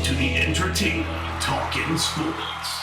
to the entertaining Talkin' Sports.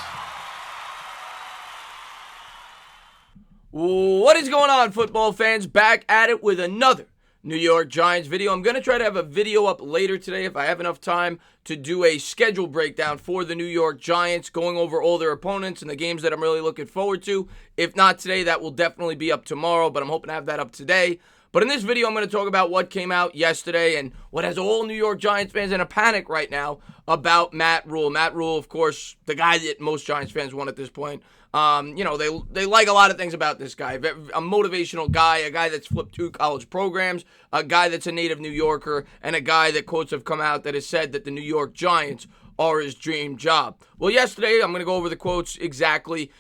What is going on, football fans? Back at it with another New York Giants video. I'm going to try to have a video up later today if I have enough time to do a schedule breakdown for the New York Giants, going over all their opponents and the games that I'm really looking forward to. If not today, that will definitely be up tomorrow, but I'm hoping to have that up today. But in this video, I'm going to talk about what came out yesterday and what has all New York Giants fans in a panic right now about Matt Rhule. Matt Rhule, of course, the guy that most Giants fans want at this point. They like a lot of things about this guy. A motivational guy, a guy that's flipped 2 college programs, a guy that's a native New Yorker, and a guy that quotes have come out that has said that the New York Giants are his dream job. Well, yesterday, I'm going to go over the quotes exactly.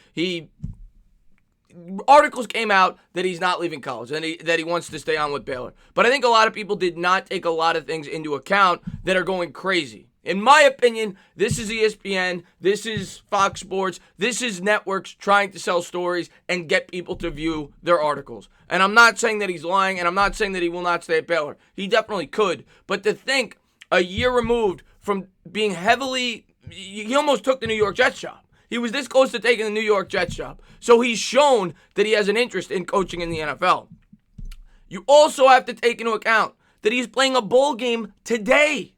Articles came out that he's not leaving college and that he wants to stay on with Baylor. But I think a lot of people did not take a lot of things into account that are going crazy. In my opinion, this is ESPN, this is Fox Sports, this is networks trying to sell stories and get people to view their articles. And I'm not saying that he's lying, and I'm not saying that he will not stay at Baylor. He definitely could. But to think a year removed from being he almost took the New York Jets job. He was this close to taking the New York Jets job. So he's shown that he has an interest in coaching in the NFL. You also have to take into account that he's playing a bowl game today.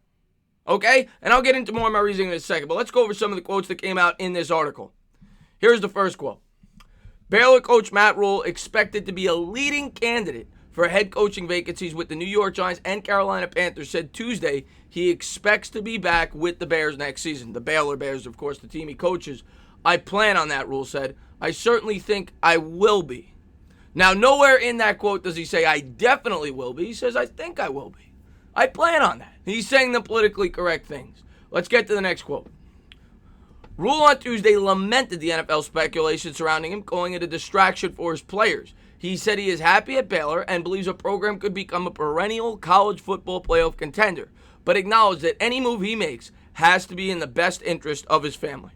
Okay? And I'll get into more of my reasoning in a second. But let's go over some of the quotes that came out in this article. Here's the first quote. Baylor coach Matt Rhule expected to be a leading candidate for head coaching vacancies with the New York Giants and Carolina Panthers said Tuesday he expects to be back with the Bears next season. The Baylor Bears, of course, the team he coaches. I plan on that, Rhule said. I certainly think I will be. Now, nowhere in that quote does he say, I definitely will be. He says, I think I will be. I plan on that. He's saying the politically correct things. Let's get to the next quote. Rhule on Tuesday lamented the NFL speculation surrounding him, calling it a distraction for his players. He said he is happy at Baylor and believes a program could become a perennial college football playoff contender, but acknowledged that any move he makes has to be in the best interest of his family.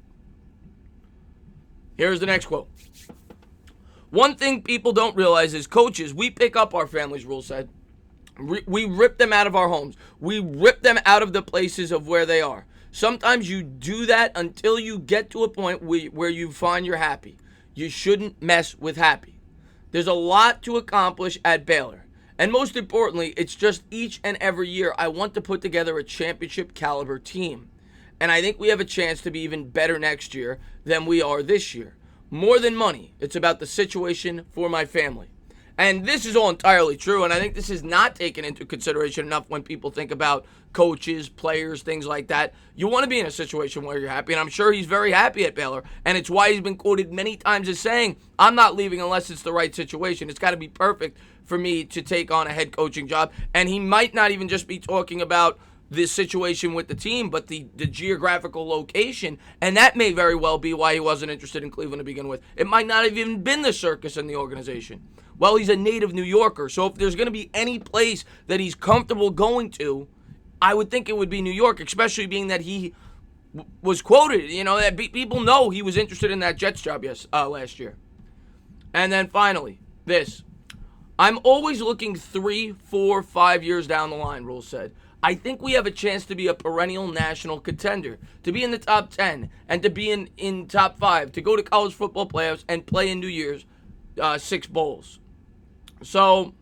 Here's the next quote. One thing people don't realize is coaches, we pick up our families, Rhule said. We rip them out of our homes. We rip them out of the places of where they are. Sometimes you do that until you get to a point where you find you're happy. You shouldn't mess with happy. There's a lot to accomplish at Baylor. And most importantly, it's just each and every year I want to put together a championship caliber team. And I think we have a chance to be even better next year than we are this year. More than money, it's about the situation for my family. And this is all entirely true, and I think this is not taken into consideration enough when people think about coaches, players, things like that. You want to be in a situation where you're happy, and I'm sure he's very happy at Baylor, and it's why he's been quoted many times as saying, I'm not leaving unless it's the right situation. It's got to be perfect for me to take on a head coaching job, and he might not even just be talking about this situation with the team, but the geographical location, and that may very well be why he wasn't interested in Cleveland to begin with. It might not have even been the circus in the organization. Well, he's a native New Yorker, so if there's going to be any place that he's comfortable going to, I would think it would be New York, especially being that he was quoted, that people know he was interested in that Jets job last year. And then finally, this. I'm always looking 3, 4, 5 years down the line, Rhule said. I think we have a chance to be a perennial national contender, to be in the top 10, and to be in top 5, to go to college football playoffs and play in New Year's 6 bowls. So,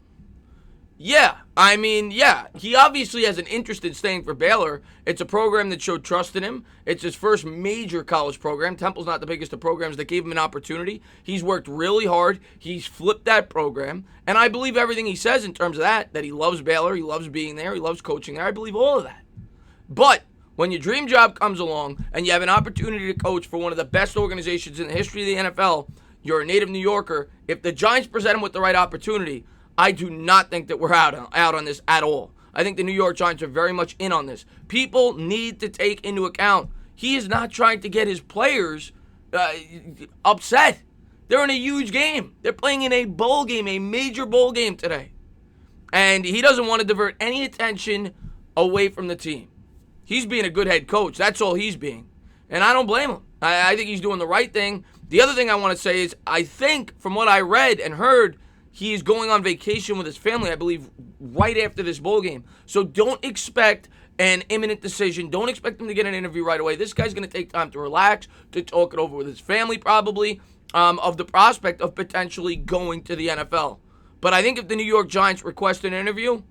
he obviously has an interest in staying for Baylor. It's a program that showed trust in him. It's his first major college program. Temple's not the biggest of programs that gave him an opportunity. He's worked really hard. He's flipped that program. And I believe everything he says in terms of that he loves Baylor, he loves being there, he loves coaching there. I believe all of that. But when your dream job comes along and you have an opportunity to coach for one of the best organizations in the history of the NFL, you're a native New Yorker. If the Giants present him with the right opportunity, I do not think that we're out on this at all. I think the New York Giants are very much in on this. People need to take into account he is not trying to get his players upset. They're in a huge game. They're playing in a bowl game, a major bowl game today. And he doesn't want to divert any attention away from the team. He's being a good head coach. That's all he's being. And I don't blame him. I think he's doing the right thing. The other thing I want to say is I think from what I read and heard, he is going on vacation with his family, I believe, right after this bowl game. So don't expect an imminent decision. Don't expect him to get an interview right away. This guy's going to take time to relax, to talk it over with his family probably, of the prospect of potentially going to the NFL. But I think if the New York Giants request an interview,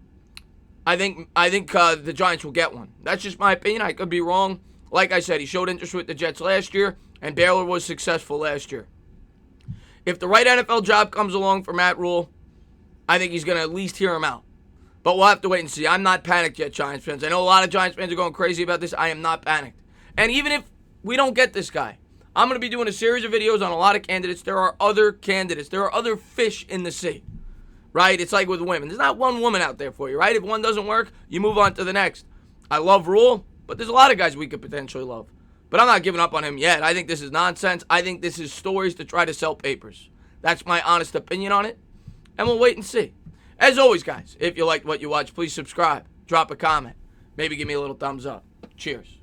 I think the Giants will get one. That's just my opinion. I could be wrong. Like I said, he showed interest with the Jets last year, and Baylor was successful last year. If the right NFL job comes along for Matt Rhule, I think he's going to at least hear him out. But we'll have to wait and see. I'm not panicked yet, Giants fans. I know a lot of Giants fans are going crazy about this. I am not panicked. And even if we don't get this guy, I'm going to be doing a series of videos on a lot of candidates. There are other candidates. There are other fish in the sea, right? It's like with women. There's not one woman out there for you, right? If one doesn't work, you move on to the next. I love Rhule, but there's a lot of guys we could potentially love. But I'm not giving up on him yet. I think this is nonsense. I think this is stories to try to sell papers. That's my honest opinion on it. And we'll wait and see. As always, guys, if you liked what you watched, please subscribe, drop a comment, maybe give me a little thumbs up. Cheers.